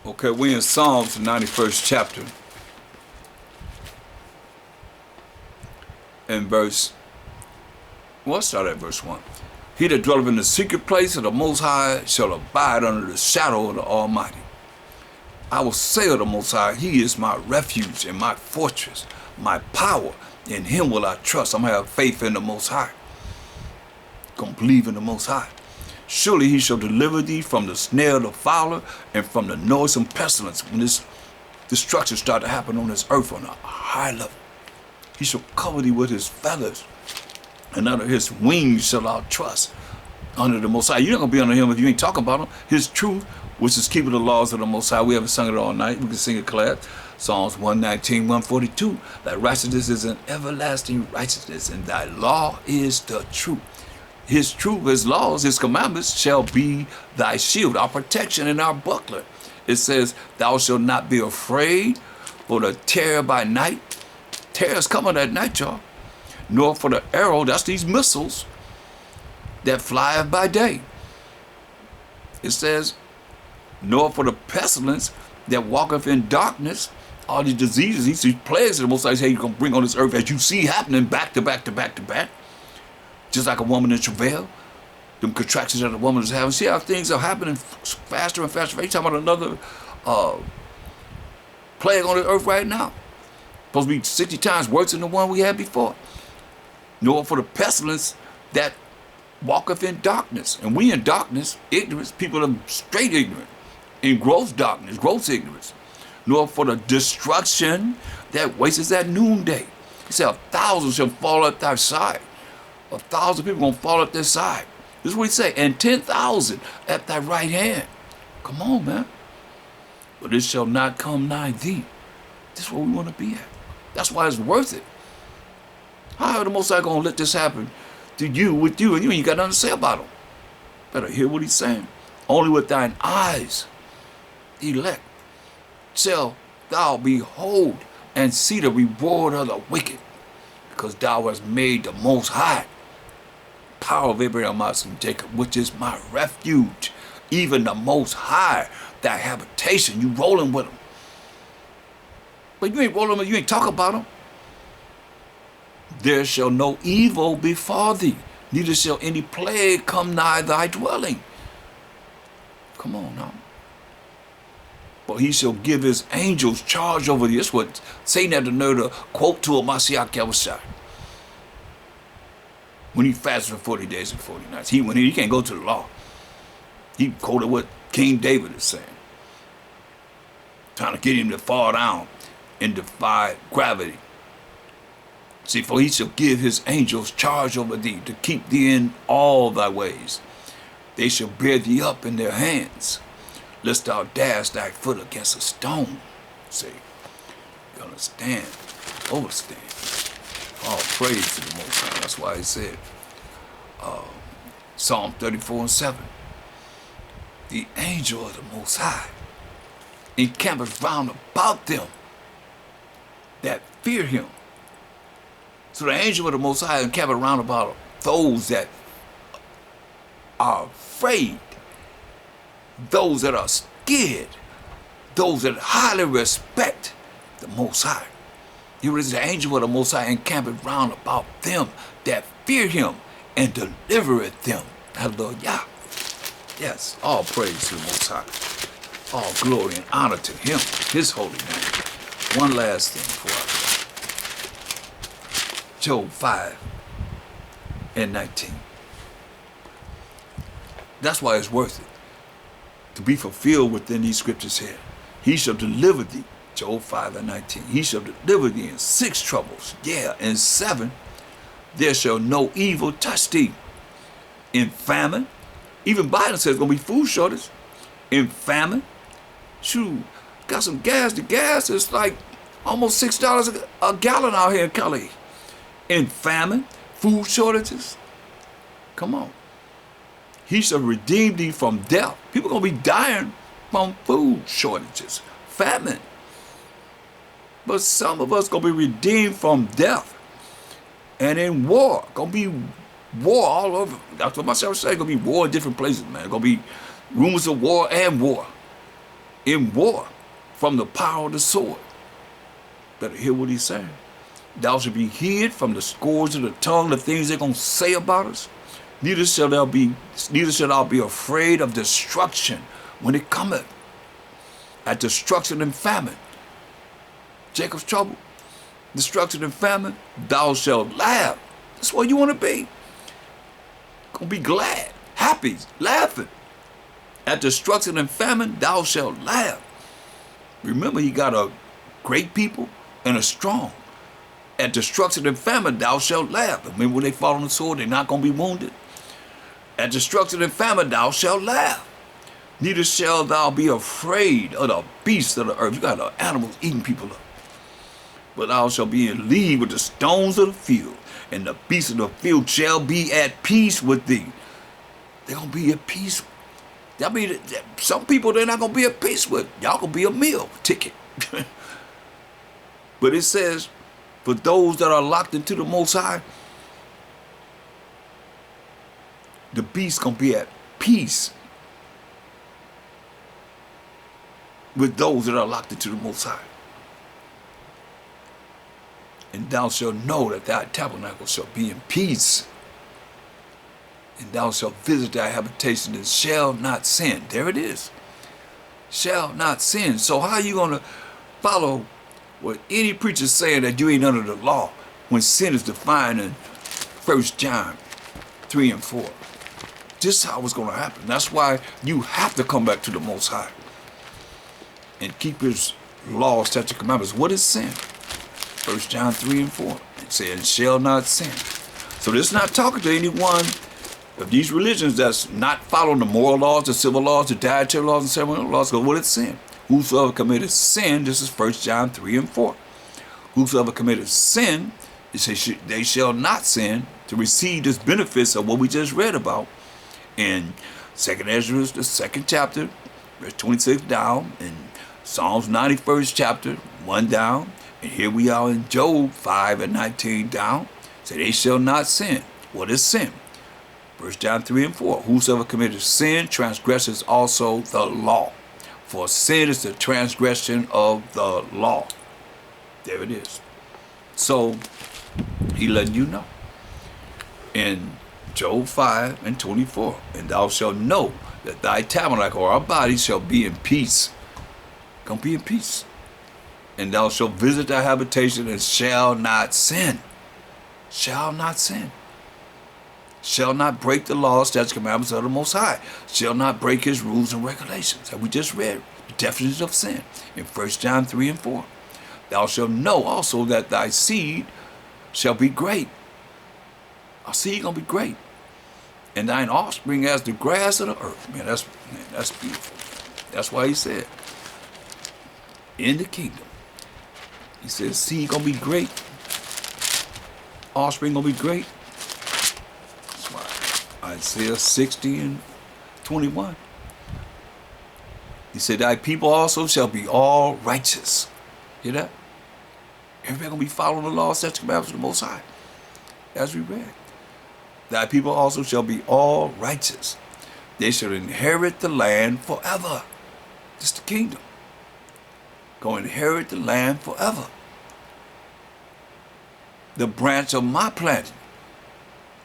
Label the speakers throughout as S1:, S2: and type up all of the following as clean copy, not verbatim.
S1: Okay, we in Psalms, the 91st chapter, and let's start at verse 1. He that dwelleth in the secret place of the Most High shall abide under the shadow of the Almighty. I will say of the Most High, He is my refuge and my fortress, my power. In Him will I trust. I'm going to have faith in the Most High. Going to believe in the Most High. Surely He shall deliver thee from the snare of the fowler and from the noisome pestilence. When this destruction start to happen on this earth on a high level, He shall cover thee with His feathers, and under His wings shall thou trust. Under the Most High. You're not going to be under Him if you ain't talking about Him. His truth, which is keeping the laws of the Most High. We haven't sung it all night. We can sing it, class. Psalms 119, 142. Thy righteousness is an everlasting righteousness, and thy law is the truth. His truth, His laws, His commandments shall be thy shield, our protection and our buckler. It says, thou shalt not be afraid for the terror by night. Terror's coming at night, y'all. Nor for the arrow, that's these missiles, that flieth by day. It says, nor for the pestilence that walketh in darkness. All these diseases, these plagues that the Most High say He's going to bring on this earth, as you see happening back to back to back to back. Just like a woman in travail, them contractions that a woman is having. See how things are happening faster and faster. You're talking about another plague on the earth right now. Supposed to be 60 times worse than the one we had before. Nor for the pestilence that walketh in darkness. And we in darkness, ignorance, people are straight ignorant. In gross darkness, gross ignorance. Nor for the destruction that wasteth at noonday. He said, 1,000 shall fall at thy side. 1,000 people going to fall at their side. This is what He say. And 10,000 at thy right hand. Come on, man. But it shall not come nigh thee. This is where we want to be at. That's why it's worth it. How are the Most High going to let this happen to you, with you, and you ain't got nothing to say about Him? Better hear what He's saying. Only with thine eyes, elect, shall thou behold and see the reward of the wicked, because thou hast made the Most High, power of Abraham, Isaac, and Jacob, which is my refuge, even the Most High, thy habitation. You rolling with Him. But you ain't rolling with Him, you ain't talking about Him. There shall no evil befall thee, neither shall any plague come nigh thy dwelling. Come on now. But He shall give His angels charge over thee. That's what Satan had the nerve to quote to a Mashiach Yahushua. When he fasted for 40 days and 40 nights. He can't go to the law. He quoted what King David is saying. Trying to get him to fall down and defy gravity. See, for He shall give His angels charge over thee, to keep thee in all thy ways. They shall bear thee up in their hands, lest thou dash thy foot against a stone. See, you're gonna stand, overstand. All praise to the Most High. That's why He said, Psalm 34 and 7, the angel of the Most High encampeth round about them that fear Him. So the angel of the Most High encampeth round about those that are afraid, those that are scared, those that highly respect the Most High. Here is the angel of the Most High encampeth round about them that fear Him and delivereth them. Hallelujah. Yes, all praise to the Most High. All glory and honor to Him, His holy name. One last thing before I go. Job 5 and 19. That's why it's worth it to be fulfilled within these scriptures here. He shall deliver thee. Job 5 and 19. He shall deliver thee in 6 troubles. Yeah, in 7, there shall no evil touch thee. In famine, even Biden says it's going to be food shortage. In famine, shoot, got some gas. The gas is like almost $6 a gallon out here in Cali. In famine, food shortages. Come on. He shall redeem thee from death. People going to be dying from food shortages, famine. But some of us going to be redeemed from death. And in war, going to be war all over. That's what myself say. Going to be war in different places, man. Going to be rumors of war and war. in war from the power of the sword. Better hear what he's saying. Thou shalt be hid from the scourge of the tongue, the things they're going to say about us. Neither shall thou be afraid of destruction when it cometh. At destruction and famine. Jacob's trouble. Destruction and famine. Thou shalt laugh. That's what you want to be. Gonna be glad, happy, laughing. At destruction and famine, thou shalt laugh. Remember, he got a great people and a strong. At destruction and famine, thou shalt laugh. Remember when they fall on the sword, they're not going to be wounded. At destruction and famine, thou shalt laugh. Neither shalt thou be afraid of the beasts of the earth. You got the animals eating people up. But thou shalt be in league with the stones of the field, and the beasts of the field shall be at peace with thee. They're going to be at peace. I mean, some people they're not going to be at peace with. Y'all going to be a meal ticket. But it says, for those that are locked into the Most High, the beast going to be at peace with those that are locked into the Most High. And thou shalt know that thy tabernacle shall be in peace. And thou shalt visit thy habitation and shall not sin. There it is. Shall not sin. So how are you going to follow what any preacher's saying that you ain't under the law when sin is defined in 1 John 3 and 4? This is how it's going to happen. That's why you have to come back to the Most High and keep his laws, statutes, commandments. What is sin? 1 John 3 and 4. It says, shall not sin. So this is not talking to anyone of these religions that's not following the moral laws, the civil laws, the dietary laws, and ceremonial laws. Because what is sin? Whosoever committed sin, this is 1 John 3 and 4. Whosoever committed sin, they shall not sin to receive this benefits of what we just read about in 2 Ezra, the 2nd chapter, verse 26 down, and Psalms 91st chapter, 1 down, and here we are in Job 5 and 19 down. Say they shall not sin. What is sin? 1 John 3 and 4. Whosoever committed sin transgresses also the law. For sin is the transgression of the law. There it is. So he letting you know. In Job 5 and 24. And thou shalt know that thy tabernacle or our body shall be in peace. Gonna be in peace. And thou shalt visit thy habitation and shall not sin. Shall not sin. Shall not break the laws, statutes, commandments of the Most High. Shall not break his rules and regulations. That we just read the definition of sin in 1 John 3 and 4. Thou shalt know also that thy seed shall be great. Our seed gonna be great. And thine offspring as the grass of the earth. Man, that's beautiful. That's why he said, in the kingdom, he said, seed gonna be great. Offspring gonna be great. That's why Isaiah 60 and 21. He said, thy people also shall be all righteous. Hear that? Everybody gonna be following the law, statutes, commandments of the Most High. As we read. Thy people also shall be all righteous. They shall inherit the land forever. This is the kingdom. Go inherit the land forever. The branch of my planting.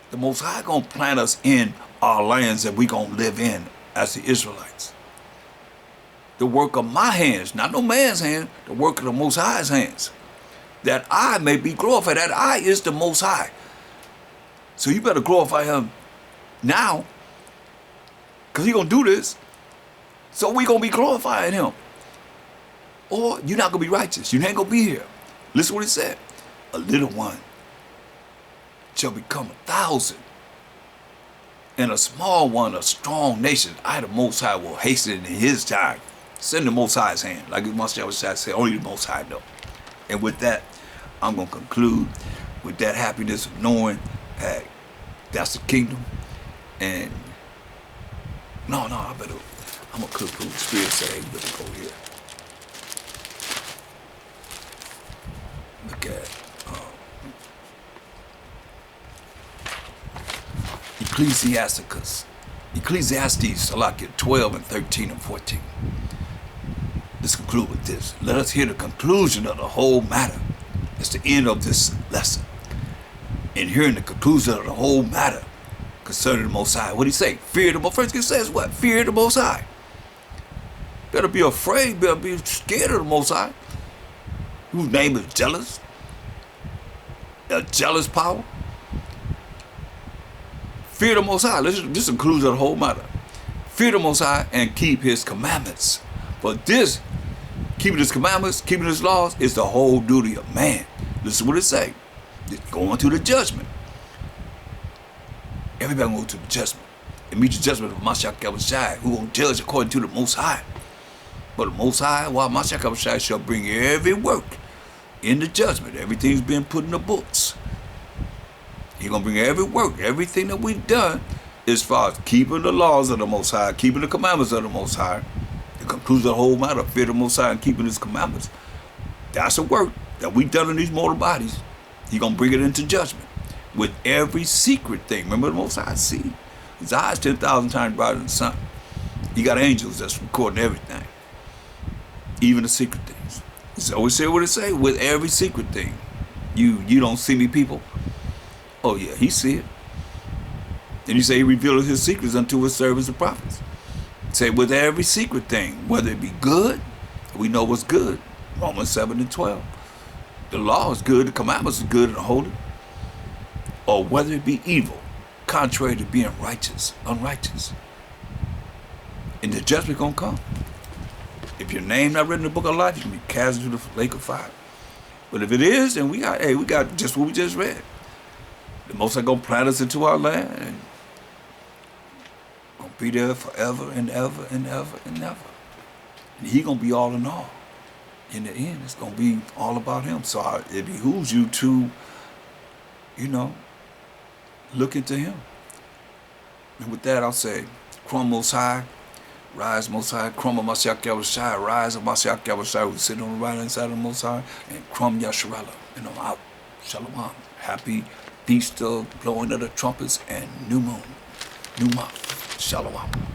S1: The Most High gonna plant us in our lands that we gonna live in as the Israelites. The work of my hands, not no man's hand, the work of the Most High's hands. That I may be glorified. That I is the Most High. So you better glorify him now. Because he gonna do this. So we gonna be glorifying him. Or you're not going to be righteous. You ain't going to be here. Listen to what he said. A little one shall become 1,000. And a small one, a strong nation. I, the Most High, will hasten in his time. Send the Most High's hand. Like Must say, only the Most High know. And with that, I'm going to conclude with that happiness of knowing that that's the kingdom. And I'm going to conclude. The Spirit say, you better go here. Look at Ecclesiastes, 12 and 13 and 14. Let's conclude with this. Let us hear the conclusion of the whole matter. It's the end of this lesson. In hearing the conclusion of the whole matter concerning the Most High, what did he say? Fear the Most High. First, it says what? Fear the Most High. Better be afraid, better be scared of the Most High. Whose name is jealous? A jealous power. Fear the Most High. This includes the whole matter. Fear the Most High and keep his commandments. For this, keeping his commandments, keeping his laws, is the whole duty of man. Listen what it say. It's going to the judgment. Everybody going to the judgment. And meet the judgment of Mashiach Yahushua, who will judge according to the Most High. But the Most High, while Mashiach Yahushua shall bring every work in the judgment. Everything's been put in the books. He's going to bring every work, everything that we've done, as far as keeping the laws of the Most High, keeping the commandments of the Most High. It concludes the whole matter, fear the Most High and keeping his commandments. That's the work that we've done in these mortal bodies. He's going to bring it into judgment with every secret thing. Remember the Most High see? His eyes 10,000 times brighter than the sun. He got angels that's recording everything, even the secret things. He always say what it say, with every secret thing. You don't see me, people? Oh yeah, he see it. And he say he revealed his secrets unto his servants and prophets. Say with every secret thing, whether it be good, we know what's good. Romans 7 and 12. The law is good, the commandments are good and holy. Or whether it be evil, contrary to being righteous, unrighteous. And the judgment gonna come. If your name not written in the book of life, you can be cast into the lake of fire. But if it is, then we got just what we just read. The Most High gonna plant us into our land and gonna be there forever and ever and ever and ever. And he gonna be all in all. In the end, it's gonna be all about him. So it behooves you to, look into him. And with that, I'll say, Krum Most High, rise Most High, Krum of Mashiach Yahushua, rise of Mashiach Yahushua, who's sitting on the right hand side of the Most High, and Krum Yasharallah. And I'm out. Shalom. Happy feast of blowing of the trumpets and new moon, new month. Shalom.